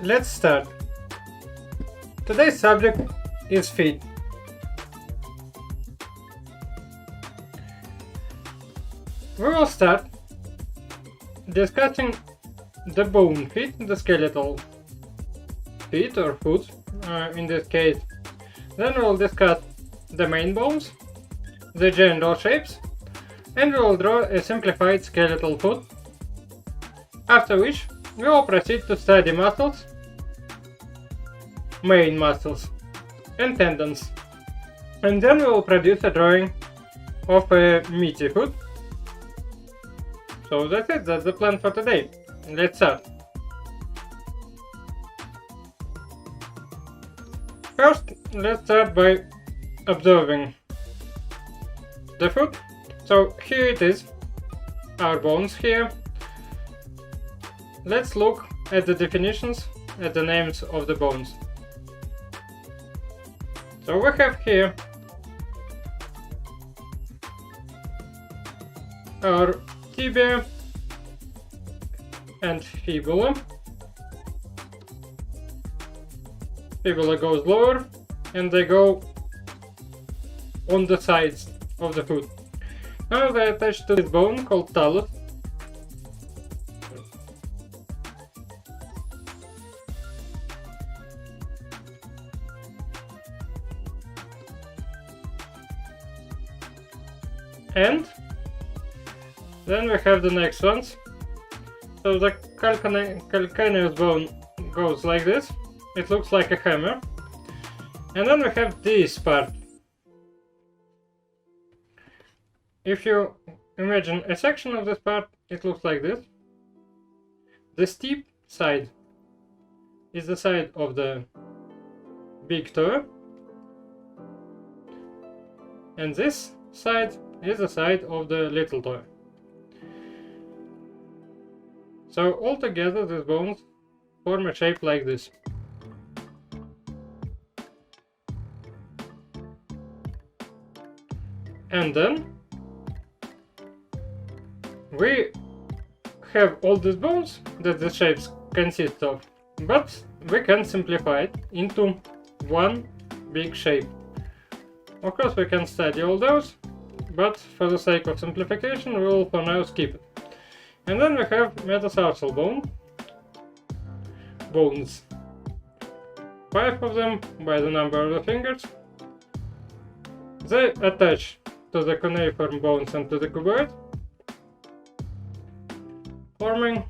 let's start. Today's subject is feet. We will start discussing the bone feet, the skeletal feet or foot in this case. Then we will discuss the main bones, the general shapes, and we will draw a simplified skeletal foot, after which we will proceed to study muscles, main muscles, and tendons. And then we will produce a drawing of a meaty foot. So that's it, that's the plan for today. Let's start. First, let's start by observing the foot. So here it is, our bones here. Let's look at the definitions, at the names of the bones. So we have here our tibia and fibula. Fibula goes lower and they go on the sides of the foot. Now they attach to this bone called talus. And then we have the next ones. So the calcaneus bone goes like this. It looks like a hammer. And then we have this part. If you imagine a section of this part, it looks like this. The steep side is the side of the big toe. And this side is the side of the little toe. So altogether these bones form a shape like this. And then we have all these bones that the shapes consist of, but we can simplify it into one big shape. Of course we can study all those, but for the sake of simplification we will for now skip it. And then we have metatarsal bones. 5 of them by the number of the fingers. They attach to the cuneiform bones and to the cuboid, forming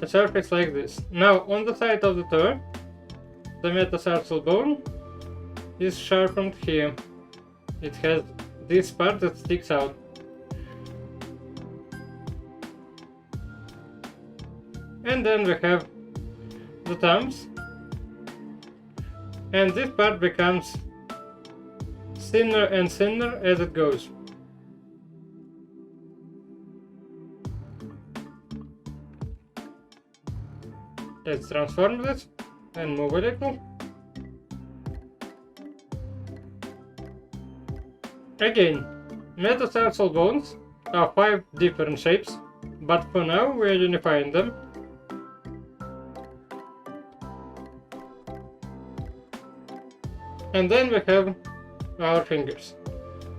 a surface like this. Now on the side of the toe, the metatarsal bone is sharpened here. It has this part that sticks out. And then we have the thumbs, and this part becomes thinner and thinner as it goes. Let's transform this and move a little. Again, metatarsal bones are 5 different shapes, but for now we are unifying them. And then we have our fingers.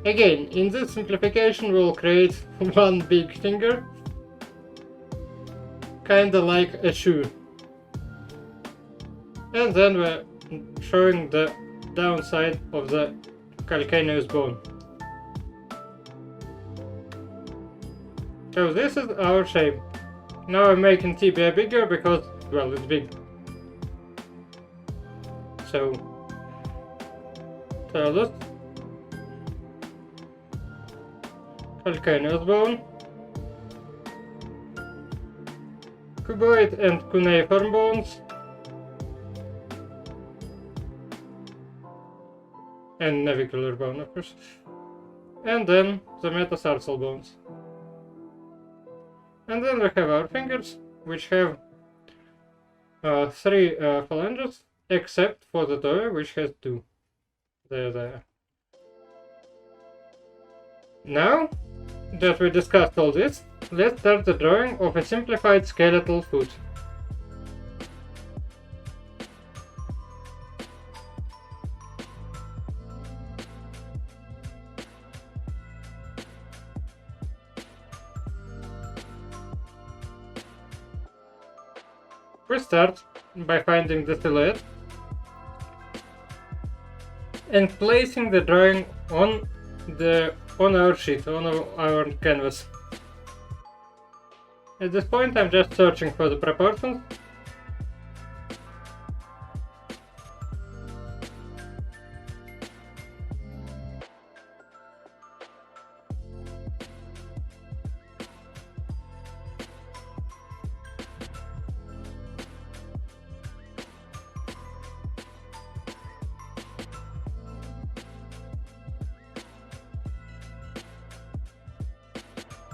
Again, in this simplification we will create one big finger, kinda like a shoe. And then we're showing the downside of the calcaneus bone. So this is our shape. Now I'm making tibia bigger because, well, it's big. So talus, calcaneus bone, cuboid and cuneiform bones, and navicular bone of course, and then the metatarsal bones. And then we have our fingers, which have 3 phalanges, except for the toe, which has 2. There. Now that we discussed all this, let's start the drawing of a simplified skeletal foot. We start by finding the silhouette and placing the drawing on our sheet, on our canvas. At this point I'm just searching for the proportions.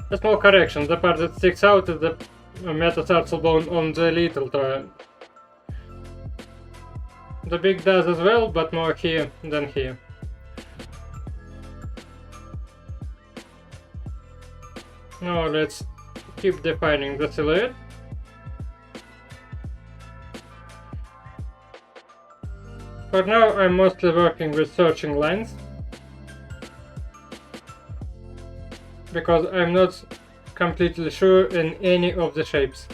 A small correction, the part that sticks out is the metatarsal bone on the little toe. The big does as well, but more here than here. Now let's keep defining the silhouette. For now I'm mostly working with searching lines, because I'm not completely sure in any of the shapes.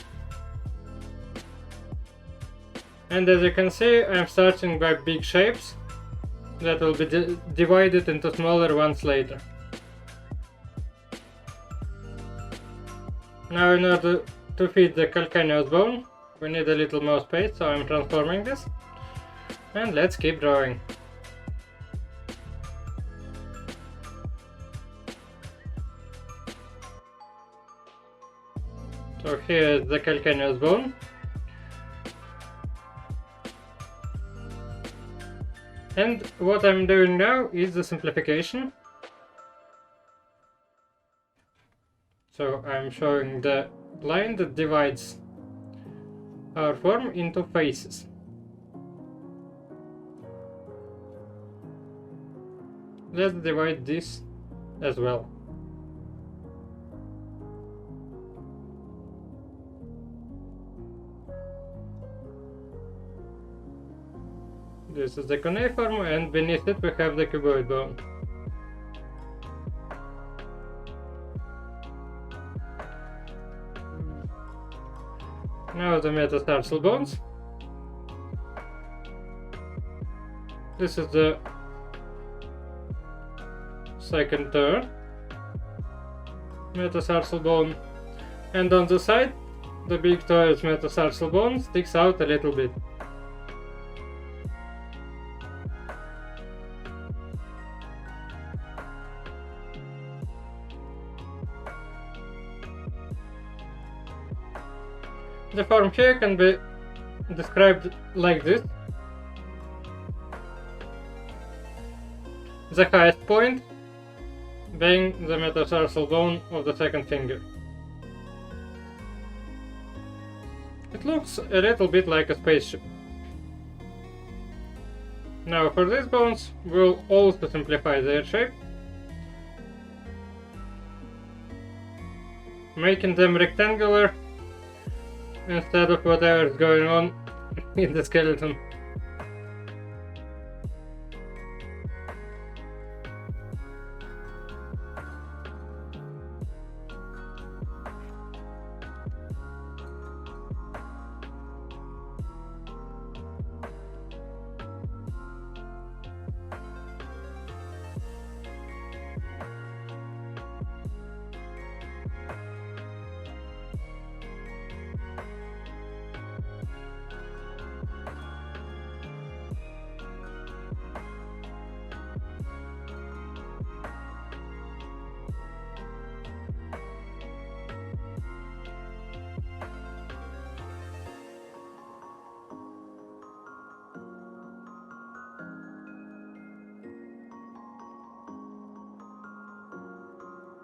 And as you can see, I'm starting by big shapes that will be divided into smaller ones later. Now in order to fit the calcaneus bone, we need a little more space, so I'm transforming this. And let's keep drawing. So here is the calcaneus bone. And what I'm doing now is the simplification. So I'm showing the line that divides our form into faces. Let's divide this as well. This is the cuneiform, and beneath it we have the cuboid bone. Now the metatarsal bones. This is the second toe, metatarsal bone, and on the side the big toe's metatarsal bone sticks out a little bit. The form here can be described like this. The highest point being the metatarsal bone of the second finger. It looks a little bit like a spaceship. Now for these bones we'll also simplify their shape, making them rectangular instead of whatever is going on in the skeleton.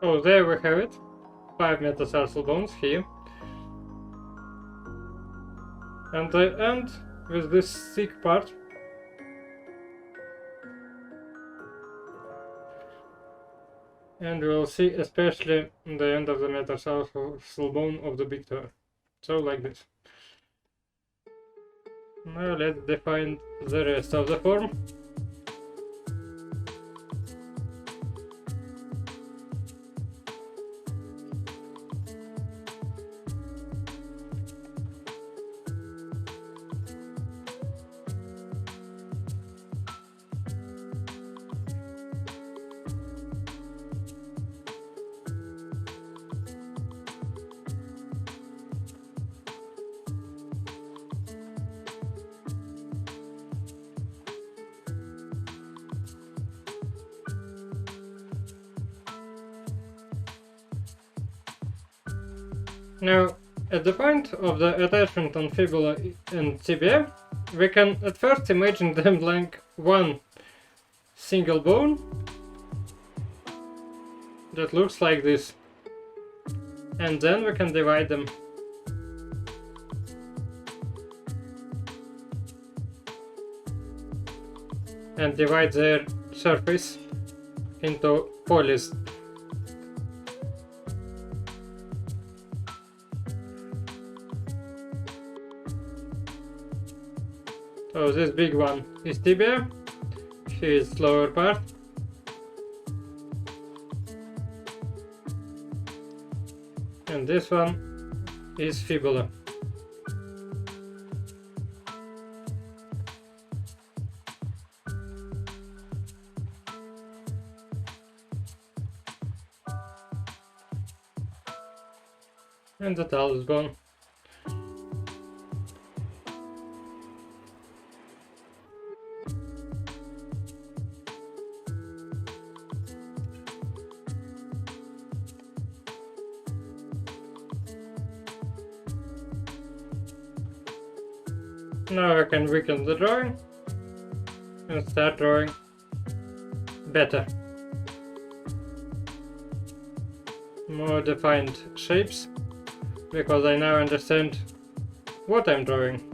Oh, there we have it. 5 metatarsal bones here. And I end with this thick part. And we'll see especially the end of the metatarsal bone of the big toe. So like this. Now let's define the rest of the form. Now, at the point of the attachment on fibula and tibia, we can at first imagine them like one single bone that looks like this, and then we can divide them. And divide their surface into polys. So this big one is tibia, here is lower part, and this one is fibula. And the talus bone. Now I can weaken the drawing and start drawing better. More defined shapes, because I now understand what I'm drawing.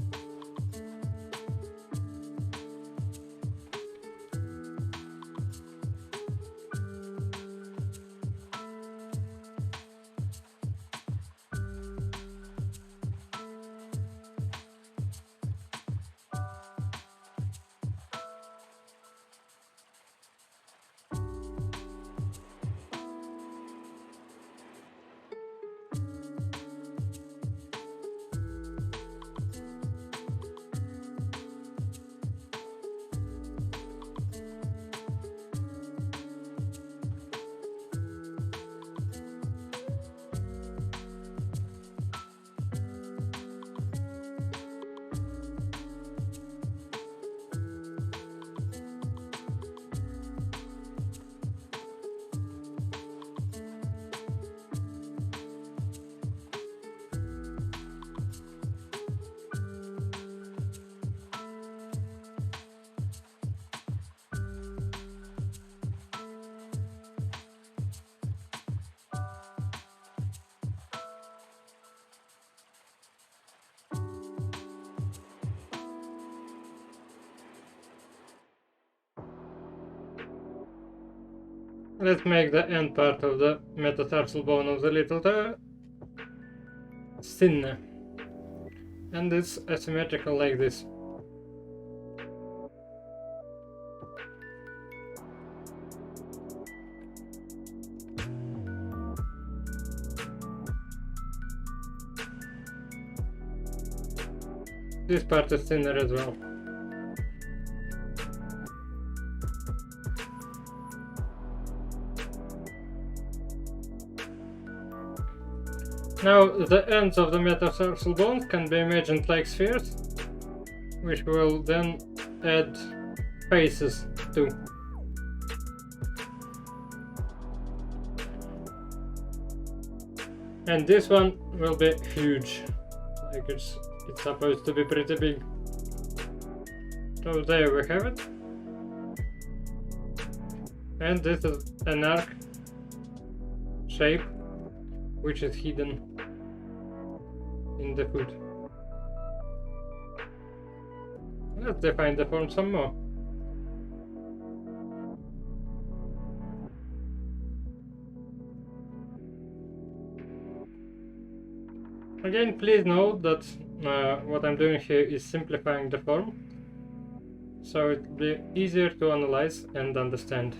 Let's make the end part of the metatarsal bone of the little toe thinner, and it's asymmetrical like this. This part is thinner as well. Now the ends of the metatarsal bones can be imagined like spheres, which we'll then add faces to. And this one will be huge, like it's supposed to be pretty big. So there we have it. And this is an arc shape which is hidden in the foot. Let's define the form some more. Again, please note that what I'm doing here is simplifying the form, so it will be easier to analyze and understand.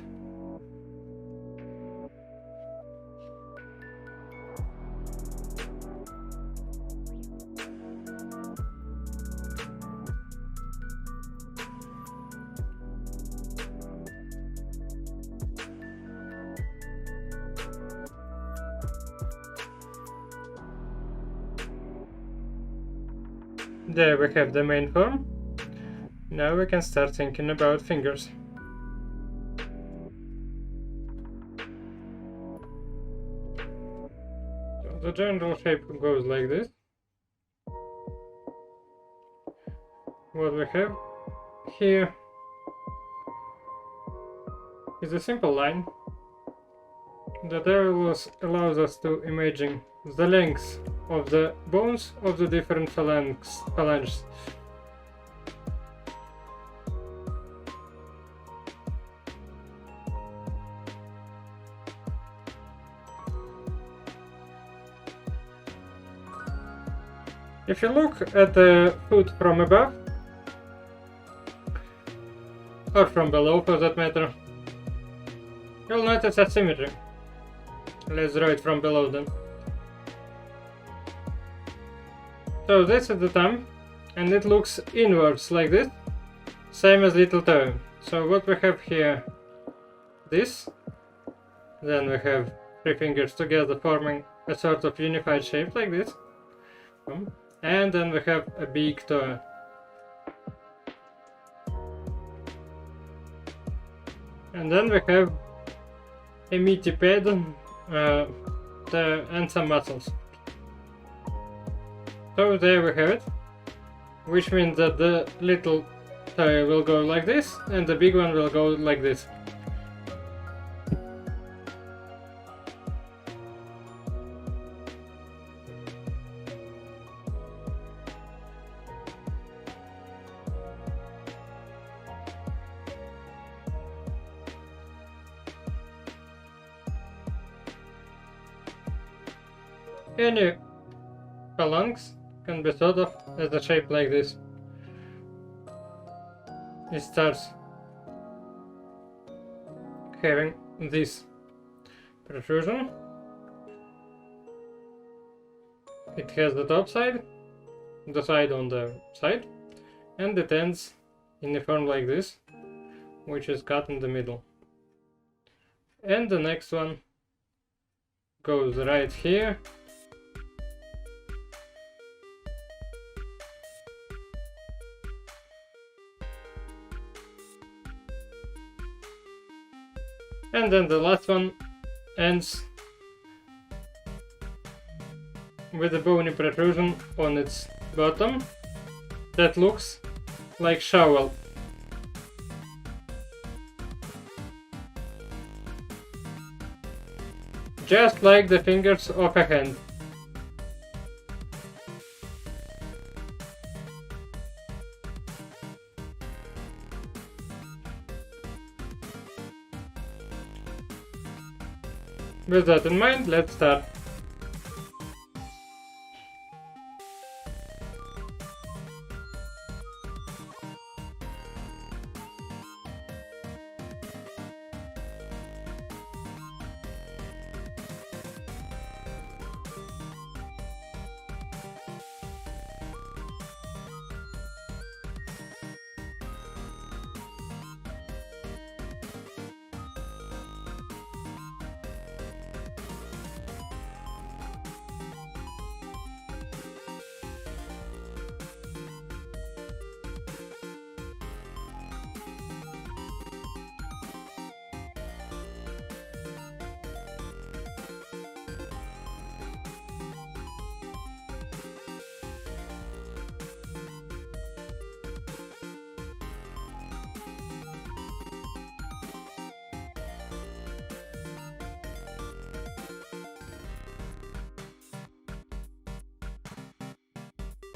There we have the main form. Now we can start thinking about fingers. So the general shape goes like this. What we have here is a simple line that allows us to imagine the length of the bones of the different phalanges. If you look at the foot from above, or from below for that matter, you'll notice asymmetry. Let's draw it from below then. So this is the thumb, and it looks inwards like this, same as little toe. So what we have here, this, then we have three fingers together forming a sort of unified shape like this. And then we have a big toe. And then we have a meaty pad and some muscles. So there we have it, which means that the little toe will go like this and the big one will go like this. Any phalanx can be thought of as a shape like this. It starts having this protrusion. It has the top side, the side on the side, and it ends in a form like this, which is cut in the middle. And the next one goes right here. And then the last one ends with a bony protrusion on its bottom that looks like shovel. Just like the fingers of a hand. With that in mind, let's start.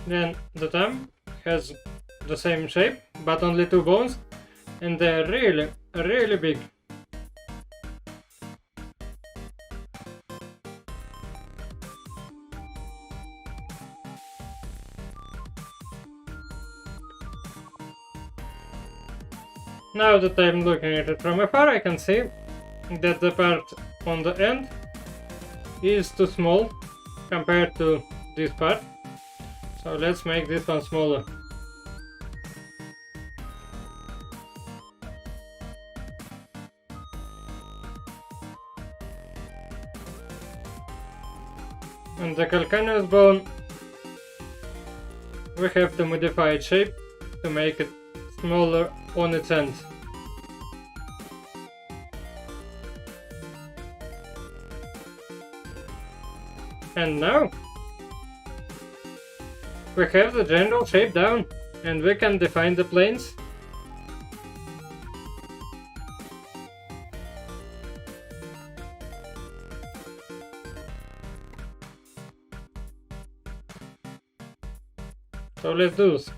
Then the thumb has the same shape, but only two bones, and they're really big. Now that I'm looking at it from afar, I can see that the part on the end is too small compared to this part. So let's make this one smaller. And the calcaneus bone, we have to modify its shape to make it smaller on its end. And now we have the general shape down, and we can define the planes. So let's do this.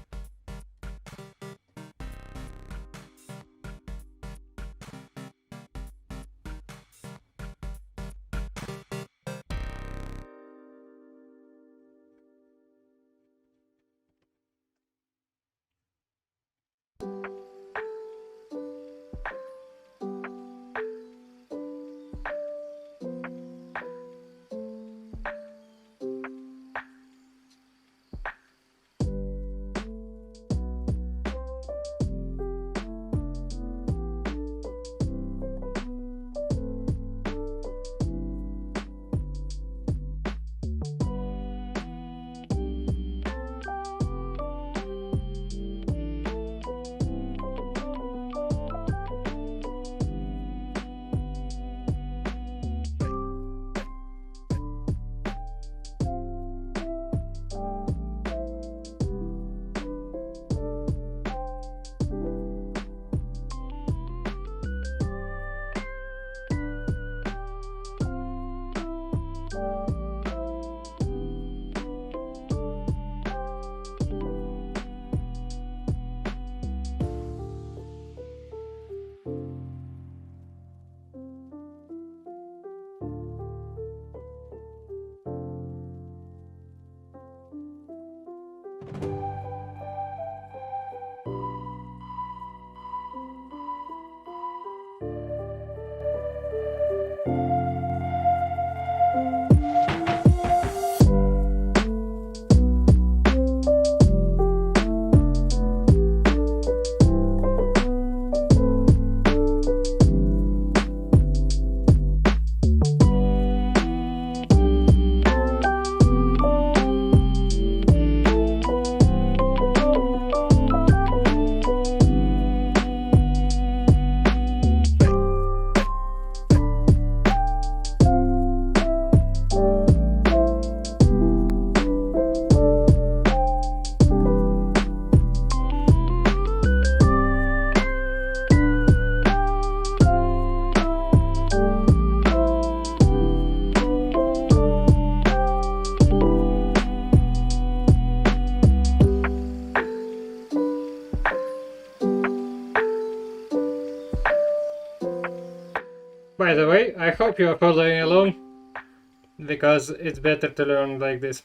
By the way, I hope you are following along, because it's better to learn like this.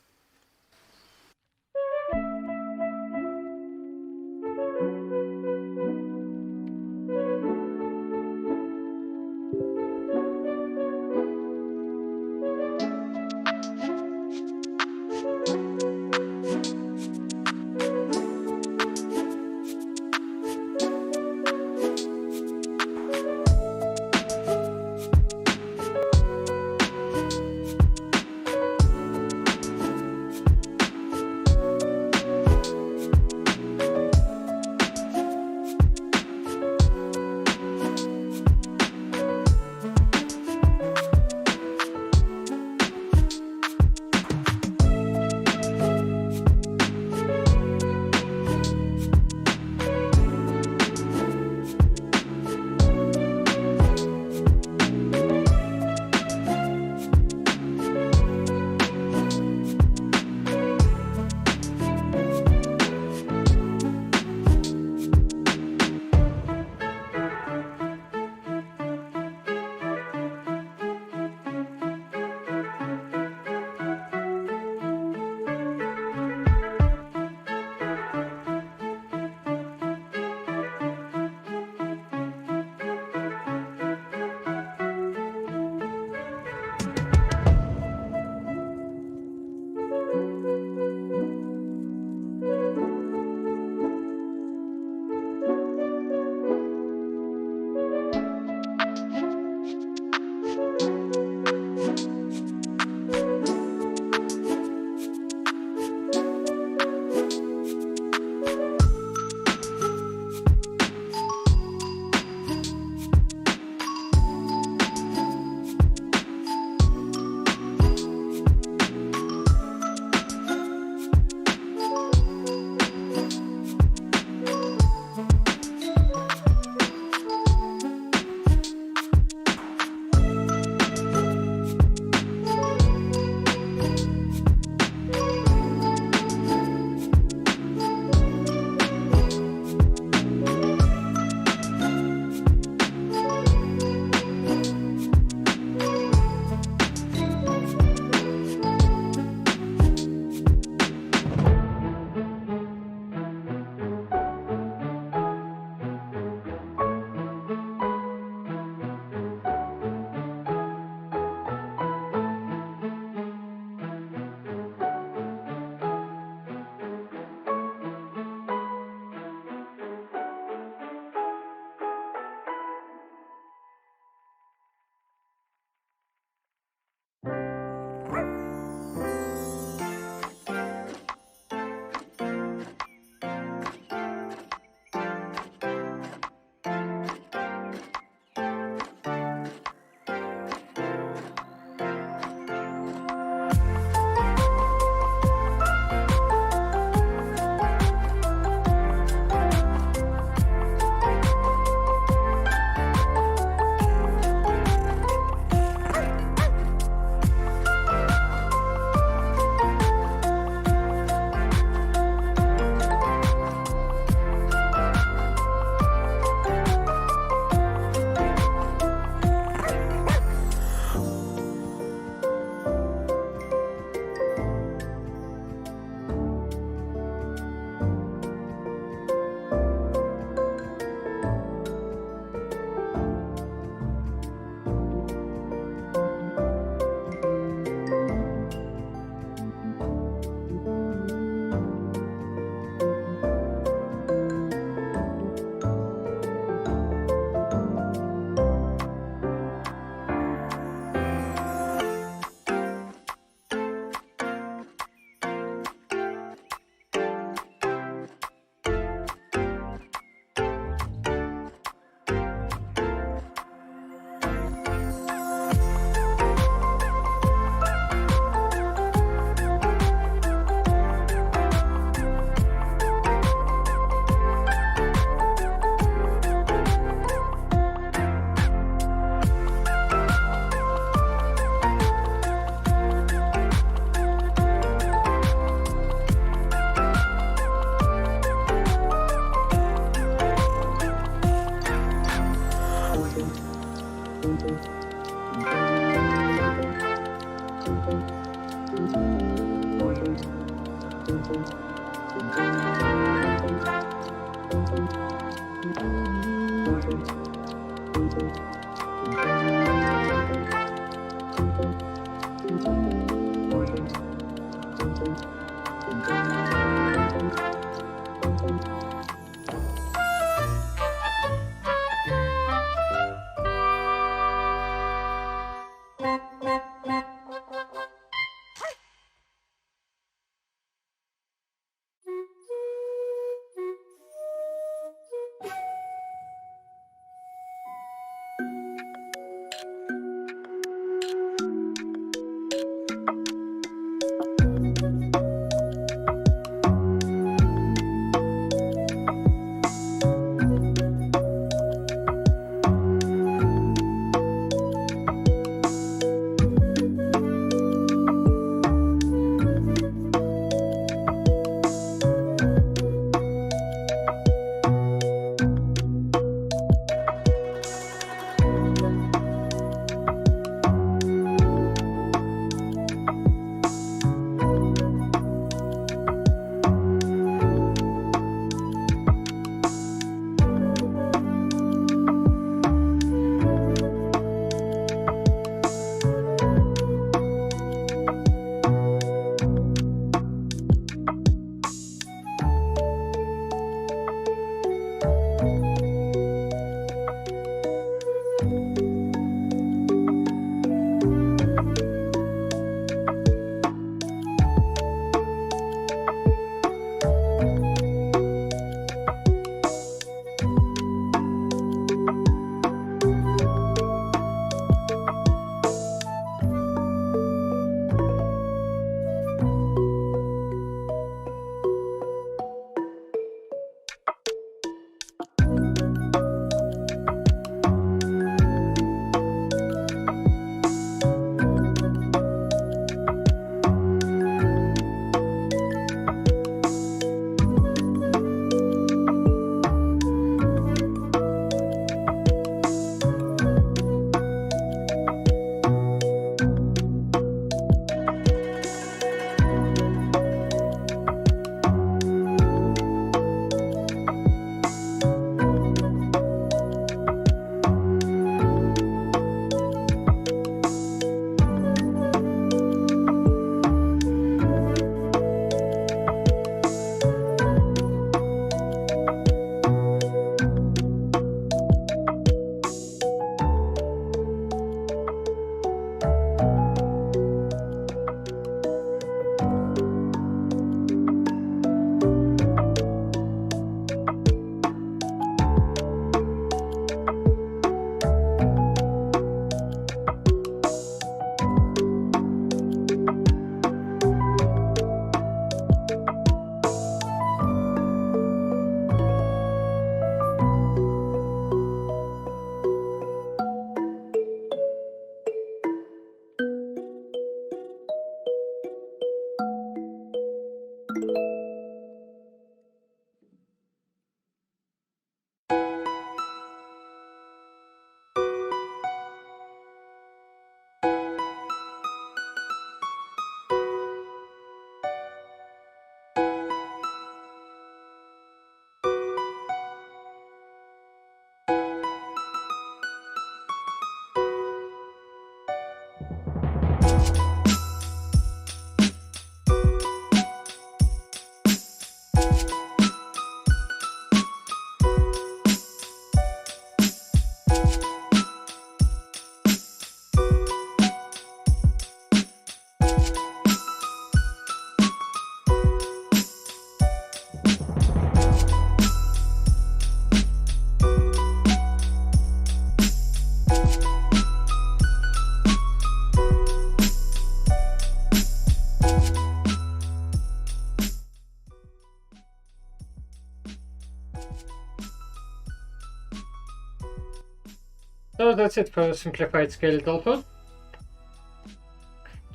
So that's it for the simplified skeletal foot.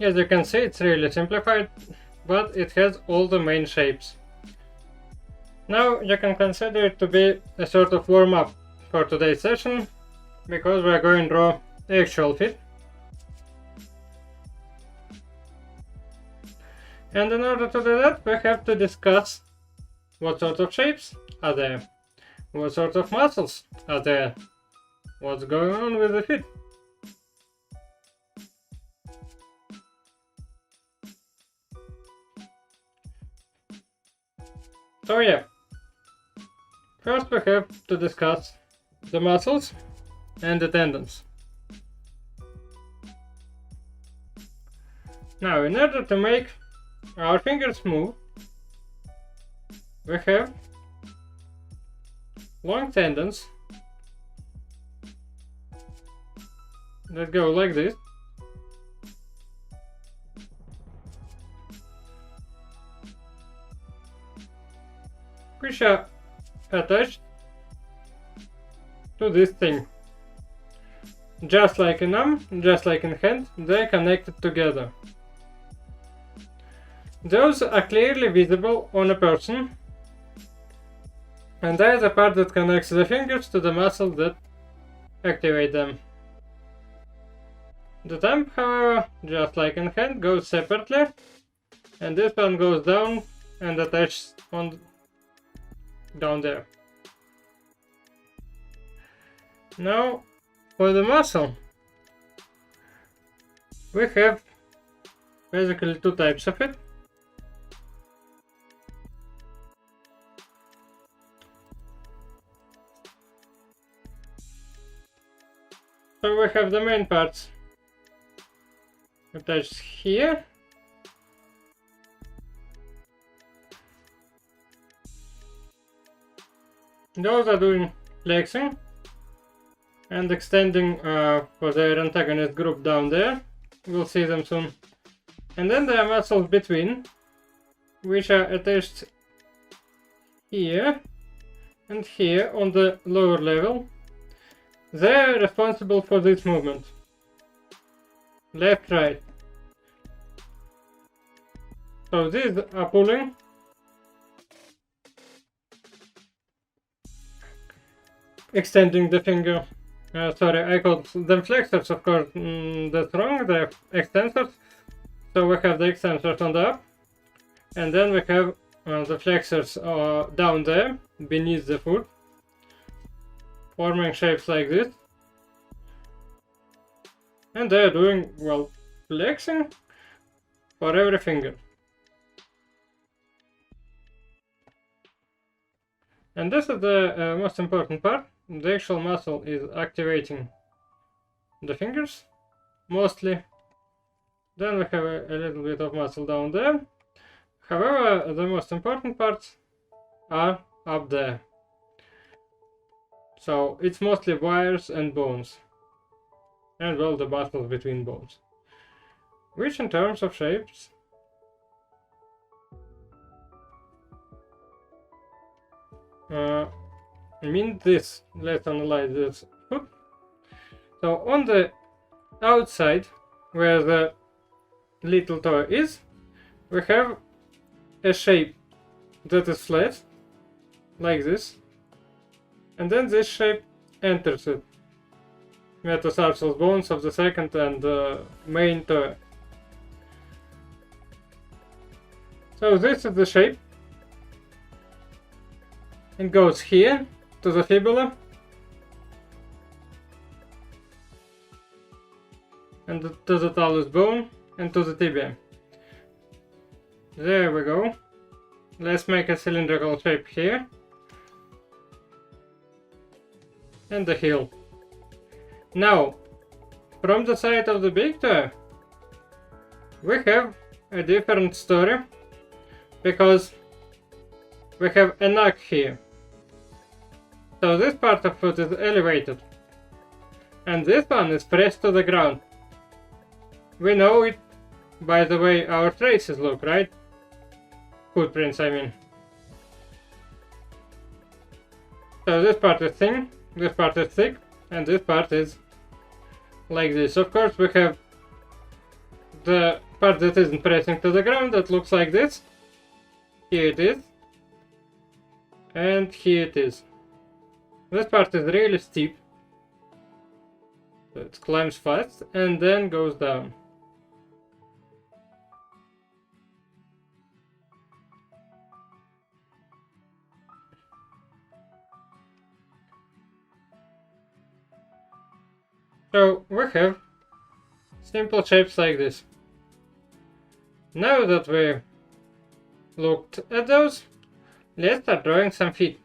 As you can see, it's really simplified, but it has all the main shapes. Now you can consider it to be a sort of warm-up for today's session, because we are going to draw the actual feet. And in order to do that, we have to discuss what sort of shapes are there, what sort of muscles are there, what's going on with the feet. So yeah, first we have to discuss the muscles and the tendons. Now, in order to make our fingers move, we have long tendons that go like this, which are attached to this thing. Just like in arm, just like in hand, they're connected together. Those are clearly visible on a person, and they are the part that connects the fingers to the muscle that activate them. The thumb, however, just like in hand, goes separately, and this one goes down and attaches down there. Now, for the muscle, we have basically two types of it. So we have the main parts attached here. Those are doing flexing and extending for their antagonist group down there. We'll see them soon. And then there are muscles between, which are attached here and here on the lower level. They are responsible for this movement. Left, right. So these are pulling. Extending the finger. Sorry, I called them flexors, of course, that's wrong, they're extensors. So we have the extensors on the up, and then we have the flexors down there, beneath the foot, forming shapes like this. And they're doing, well, flexing for every finger. And this is the most important part. The actual muscle is activating the fingers, mostly. Then we have a little bit of muscle down there. However, the most important parts are up there. So it's mostly wires and bones. And well, the muscles between bones. Which in terms of shapes mean this. Let's analyze this. So on the outside, where the little toe is, we have a shape that is flat, like this, and then this shape enters it. Metatarsal bones of the second and main toe. So this is the shape. It goes here to the fibula and to the talus bone and to the tibia. There we go. Let's make a cylindrical shape here and the heel. Now, from the side of the big toe, we have a different story because we have a neck here. So this part of foot is elevated, and this one is pressed to the ground. We know it by the way our traces look, right? Footprints, I mean. So this part is thin, this part is thick, and this part is like this. Of course, we have the part that isn't pressing to the ground that looks like this. Here it is. And here it is. This part is really steep. So it climbs fast and then goes down. So we have simple shapes like this. Now that we looked at those, let's start drawing some feet.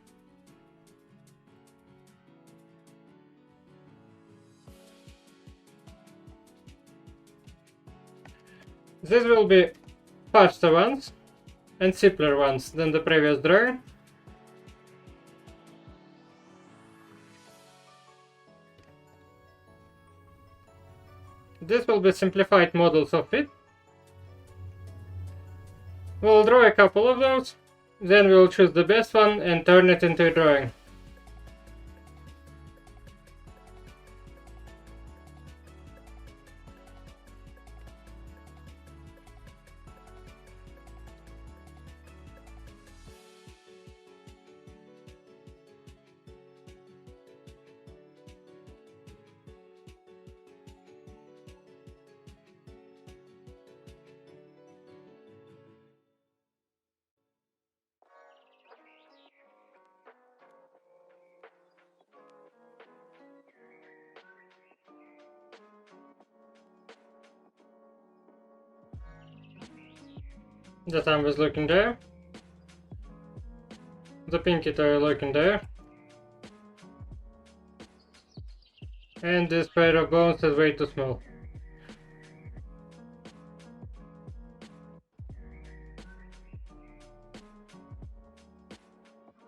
These will be faster ones and simpler ones than the previous drawing. This will be simplified models of it. We'll draw a couple of those, then we'll choose the best one and turn it into a drawing. The thumb is looking there. The pinky toe looking there. And this pair of bones is way too small.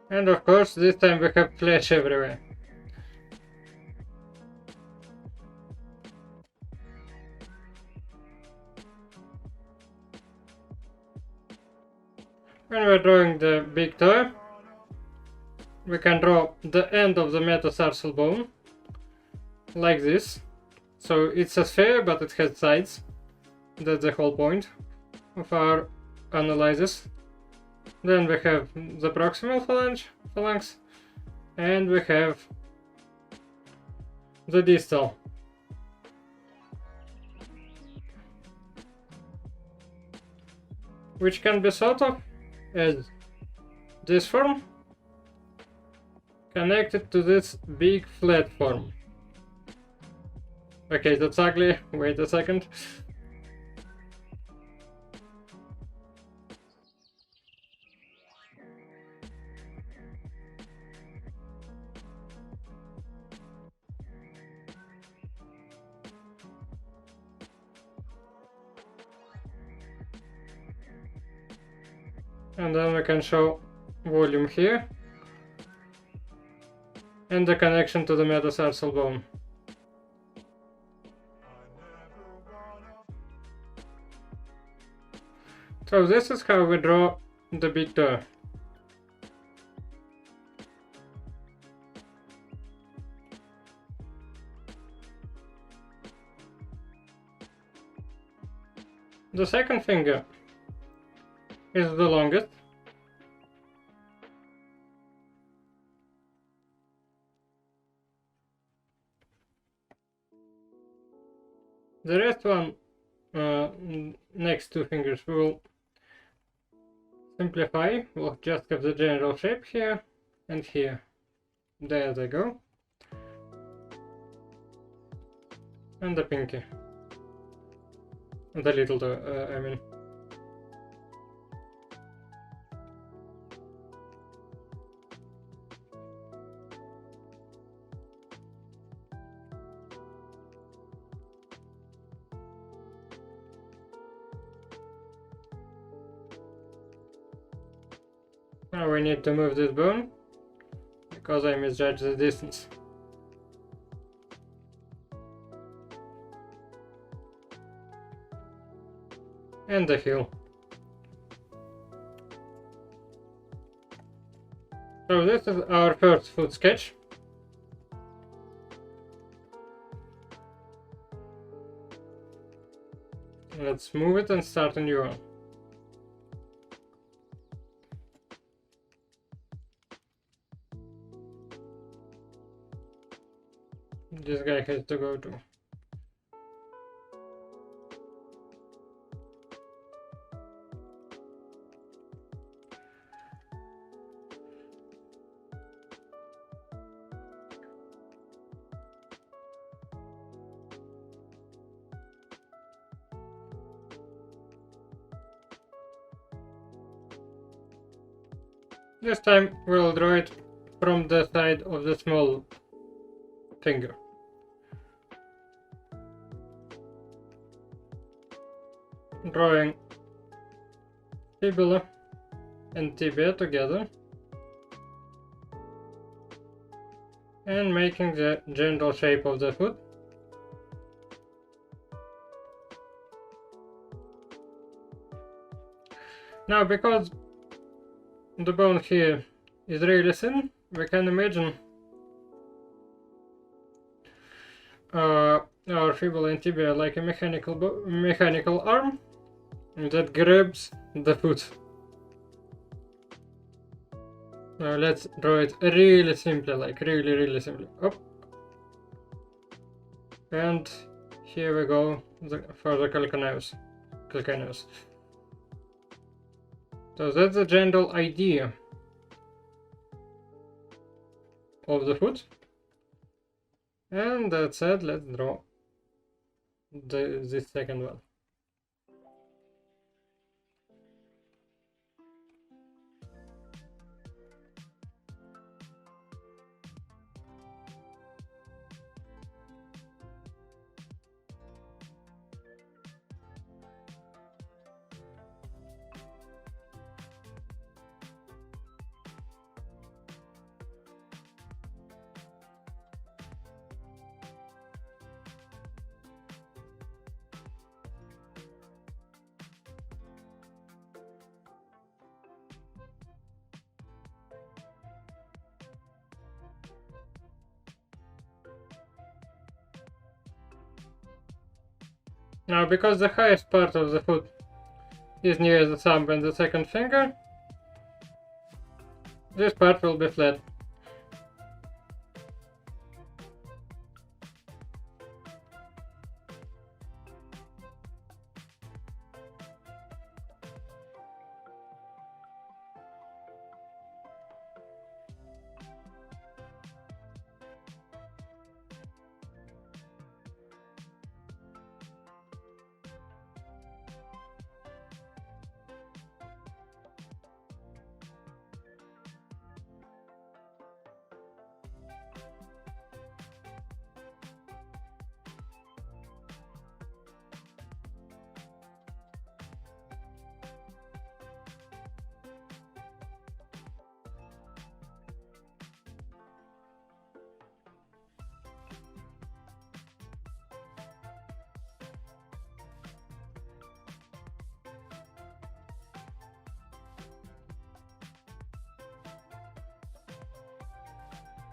And of course, this time we have flesh everywhere. When we're drawing the big toe, we can draw the end of the metatarsal bone, like this. So it's a sphere, but it has sides. That's the whole point of our analysis. Then we have the proximal phalanx, and we have the distal. Which can be thought of as this form connected to this big flat form. Okay, that's ugly. Wait a second. And then we can show volume here and the connection to the metatarsal bone. So this is how we draw the big toe. The second finger is the longest. The rest one, next two fingers, we will simplify. We'll just have the general shape here and here. There they go. And the pinky. And the little toe, I mean. Now we need to move this bone, because I misjudged the distance. And the heel. So this is our first foot sketch. Let's move it and start a new one. This guy has to go too. This time we'll draw it from the side of the small finger. Drawing fibula and tibia together and making the general shape of the foot. Now, because the bone here is really thin, we can imagine our fibula and tibia like a mechanical arm that grabs the foot. Now let's draw it really simply, like really simply. Up. And here we go for the calcaneus. So that's the general idea of the foot. And that said, let's draw this second one. Now, because the highest part of the foot is near the thumb and the second finger, this part will be flat.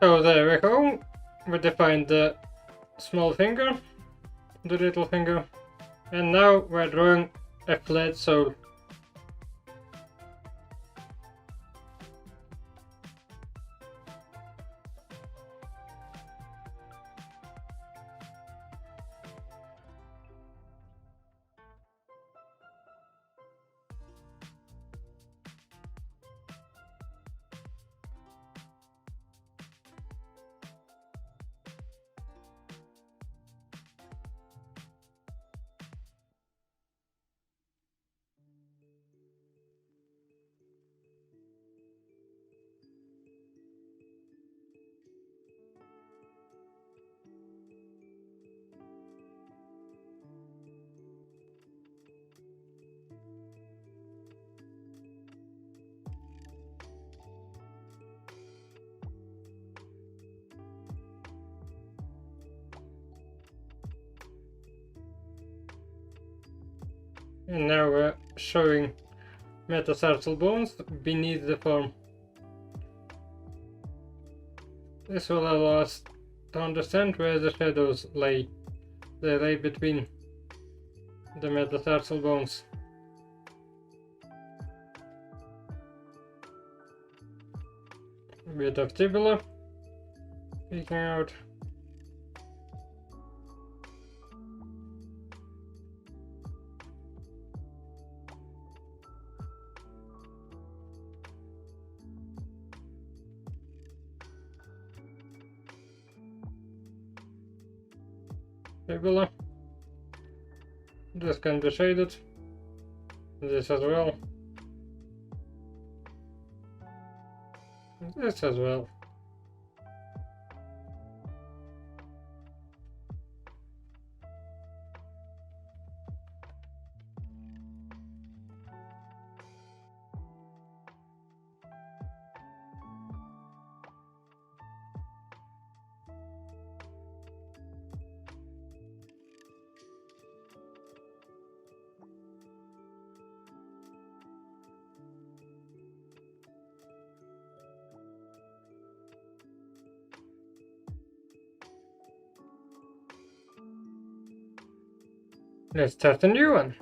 So there we go. We defined the small finger, the little finger, and now we're drawing a flat sole. And now we're showing metatarsal bones beneath the form. This will allow us to understand where the shadows lay. They lay between the metatarsal bones. A bit of tibula peeking out. Fibula. This can be shaded. This as well. This as well. Let's start a new one.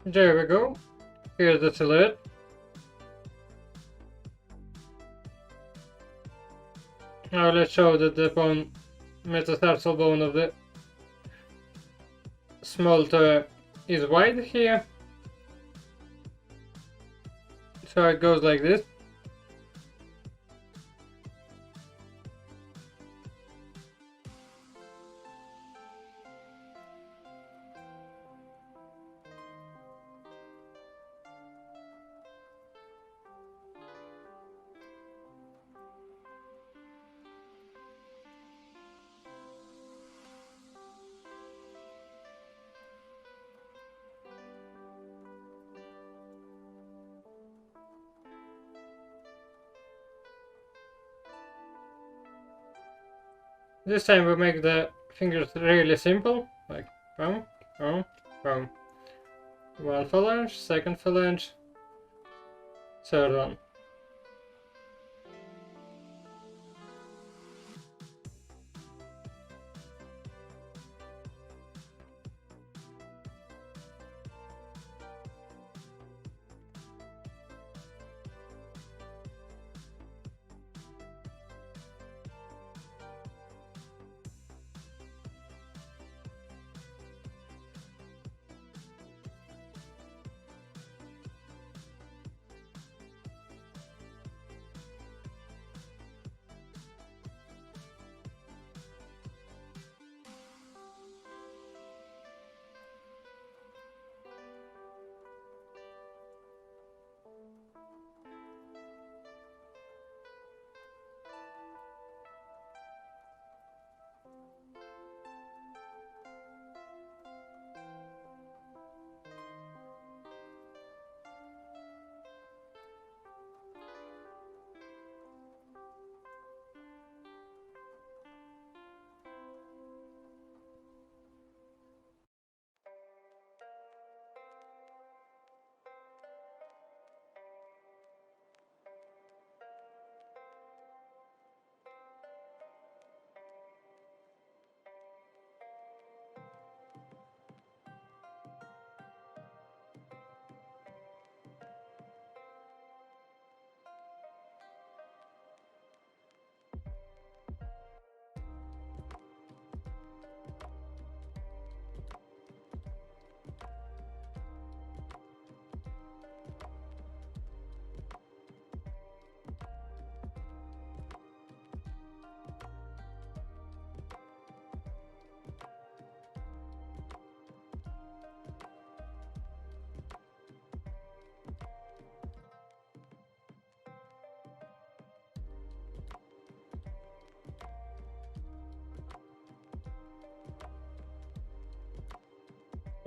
There we go. Here's the silhouette. Now let's show that the bone, metatarsal bone of the small toe is wide here. So it goes like this. This time we make the fingers really simple, like boom, boom, boom. One phalange, second phalange, third one.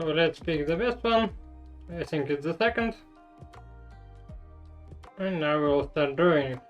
So let's pick the best one. I think it's the second. And now we'll start drawing it.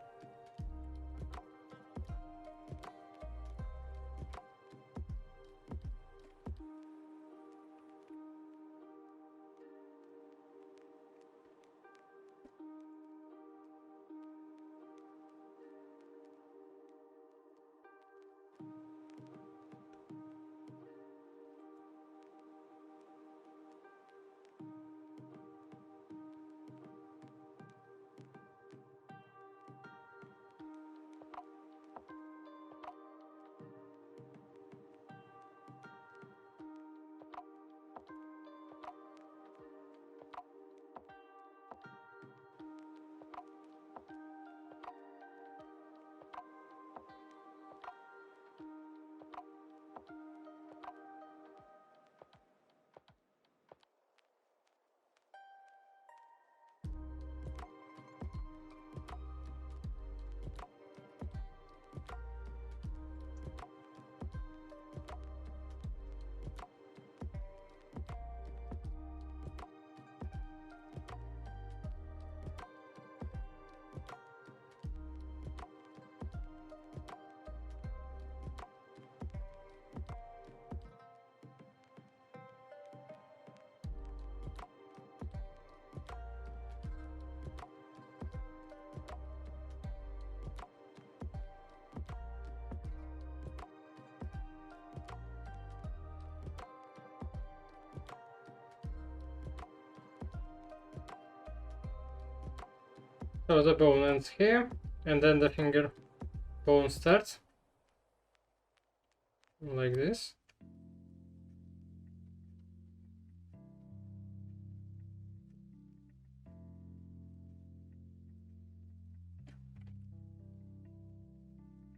So the bone ends here, and then the finger bone starts. Like this.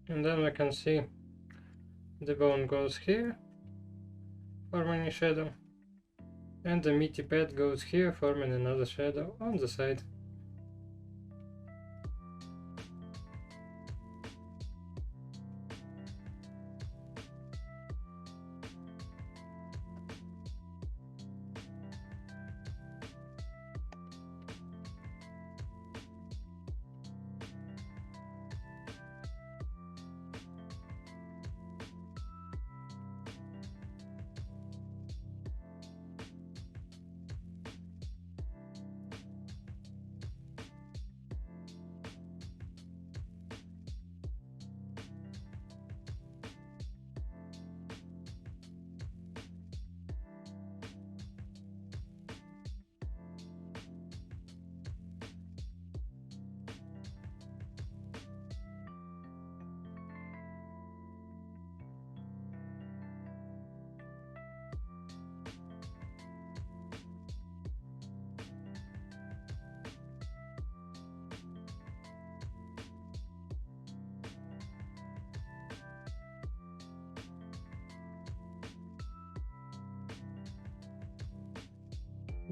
And then we can see the bone goes here, forming a shadow. And the meaty pad goes here, forming another shadow on the side.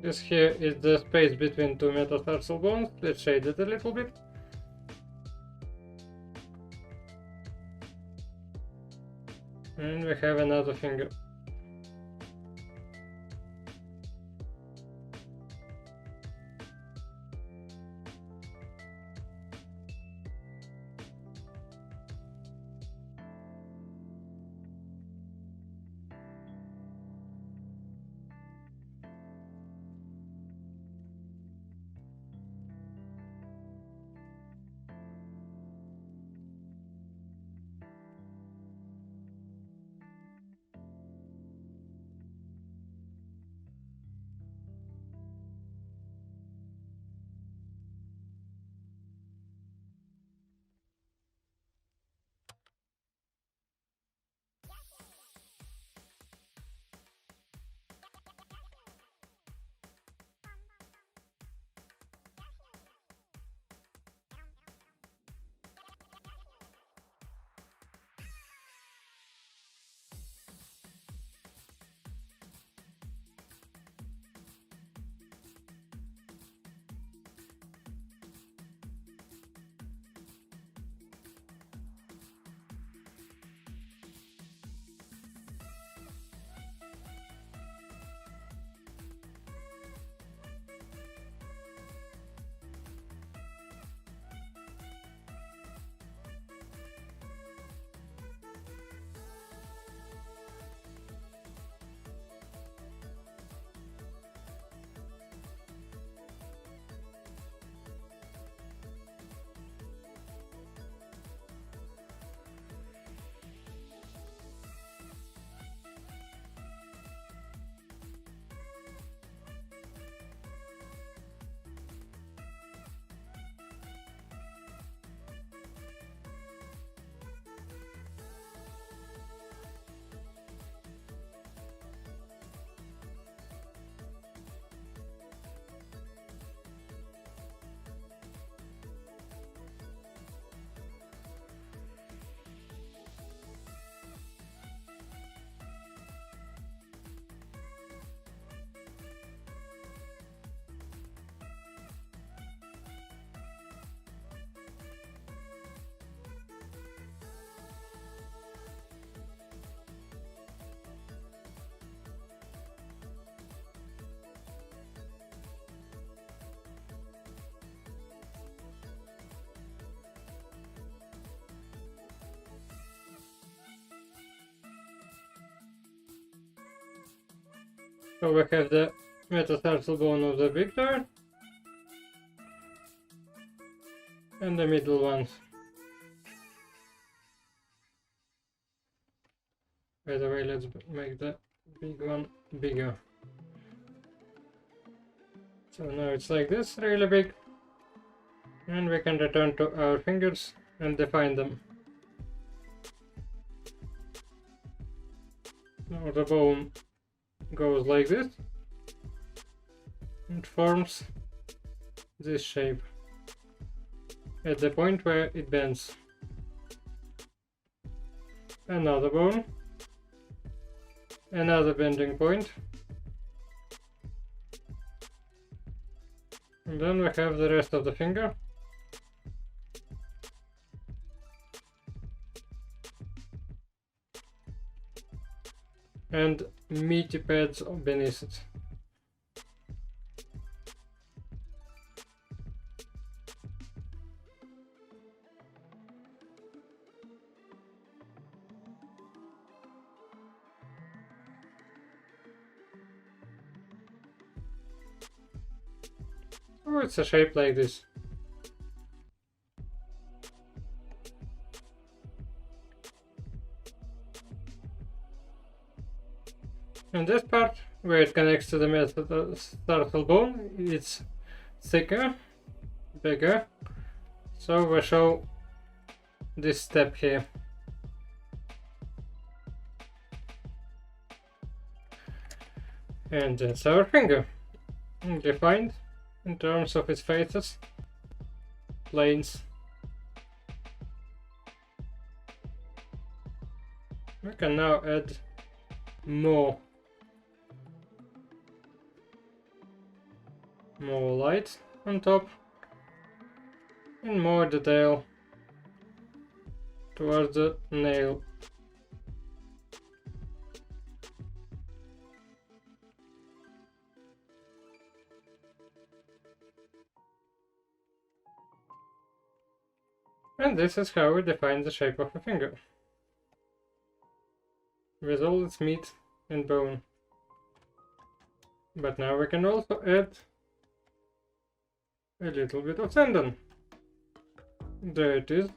This here is the space between two metatarsal bones. Let's shade it a little bit. And we have another finger. So we have the metatarsal bone of the big toe and the middle ones. By the way, let's make the big one bigger. So now it's like this, really big. And we can return to our fingers and define them. Now the bone goes like this and forms this shape at the point where it bends. Another bone, another bending point, and then we have the rest of the finger. And meaty pads beneath it. Oh, it's a shape like this. And this part, where it connects to the metatarsal bone, it's thicker, bigger, so we show this step here. And that's our finger, defined in terms of its faces, planes. We can now add more light on top and more detail towards the nail. And this is how we define the shape of a finger, with all its meat and bone. But now we can also add a little bit of tendon. There it is.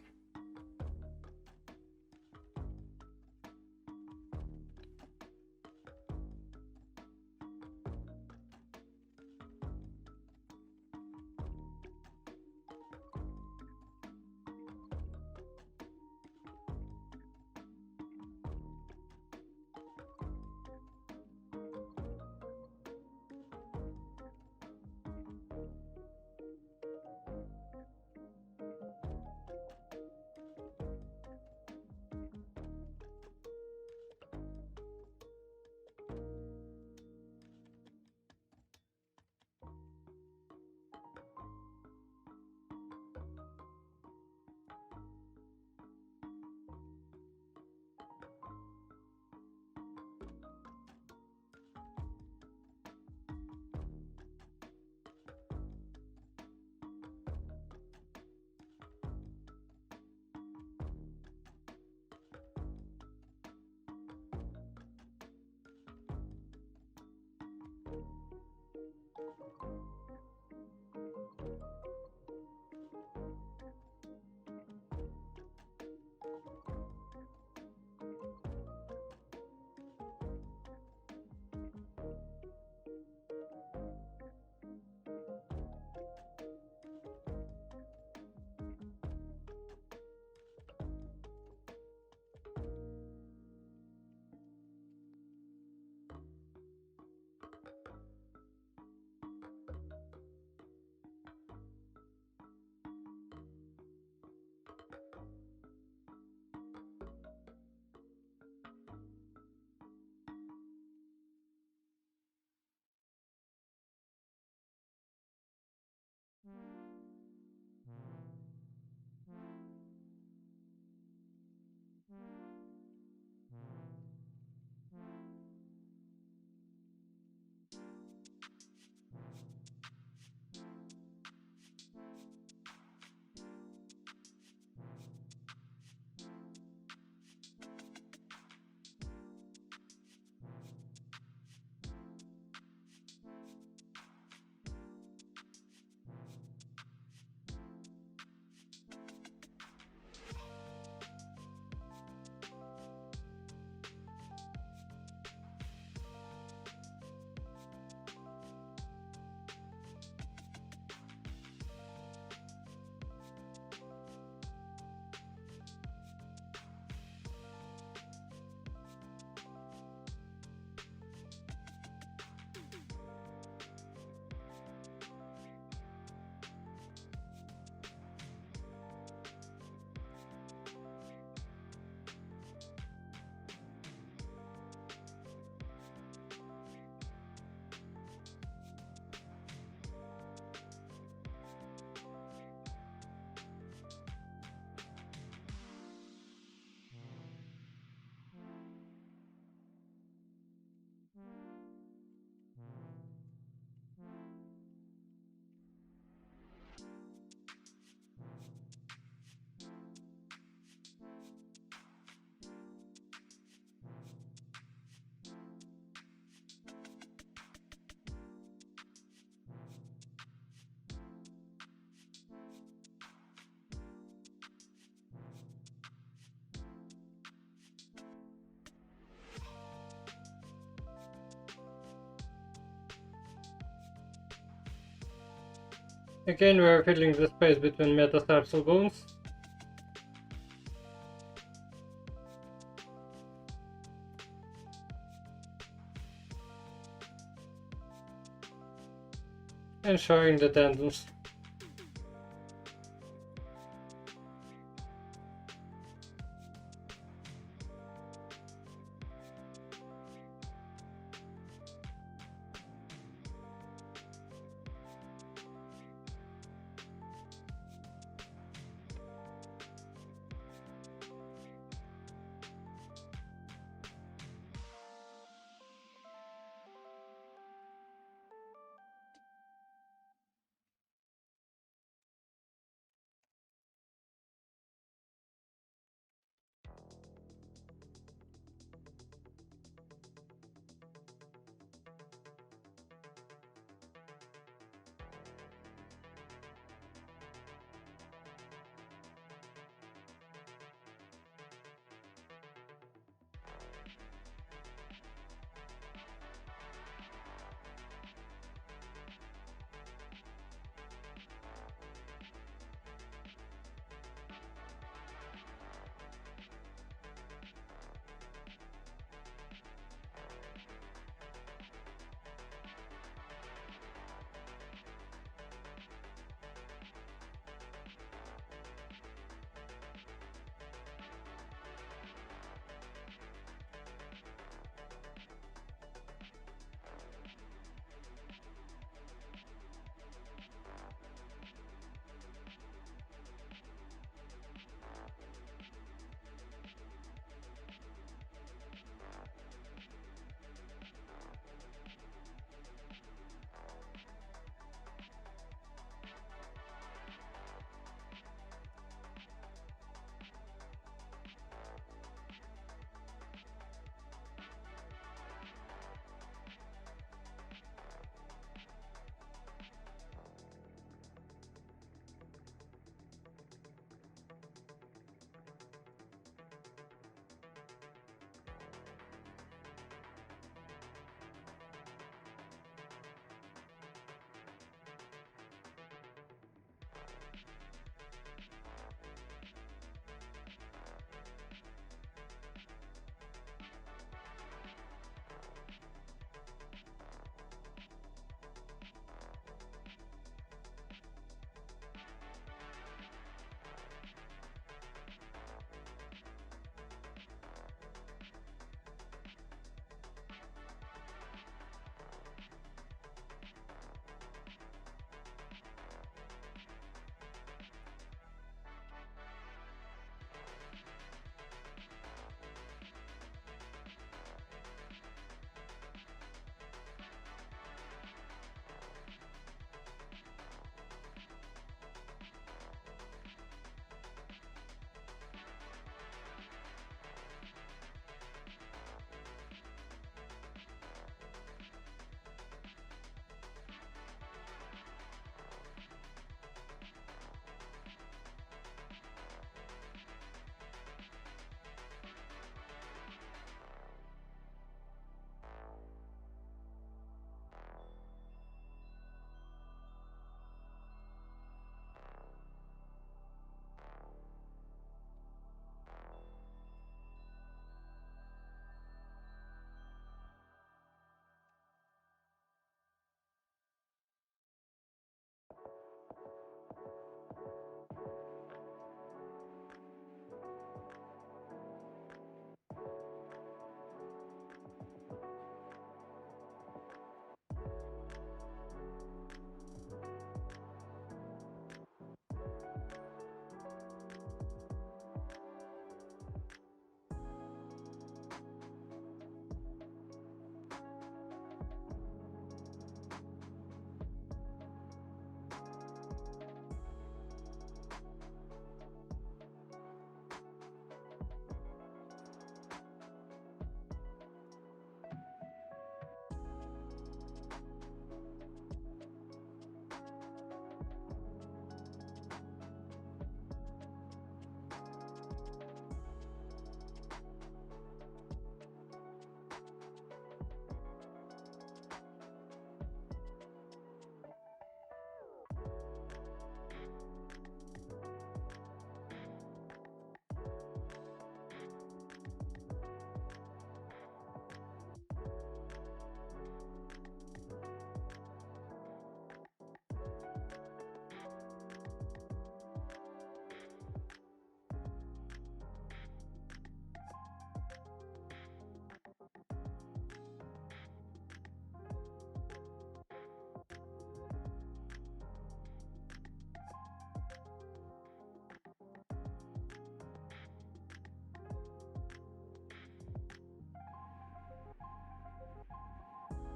Again, we are filling the space between metatarsal bones. And showing the tendons.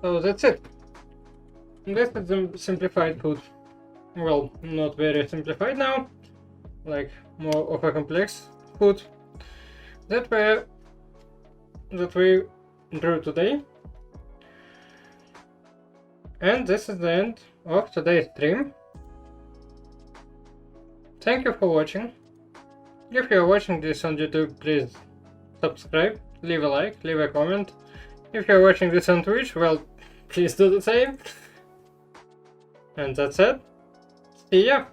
So that's it. This is the simplified food. Well, not very simplified now, like more of a complex food that we drew today. And this is the end of today's stream. Thank you for watching. If you are watching this on YouTube, please subscribe, leave a like, leave a comment. If you are watching this on Twitch, well, please do the same. And that's it. See ya!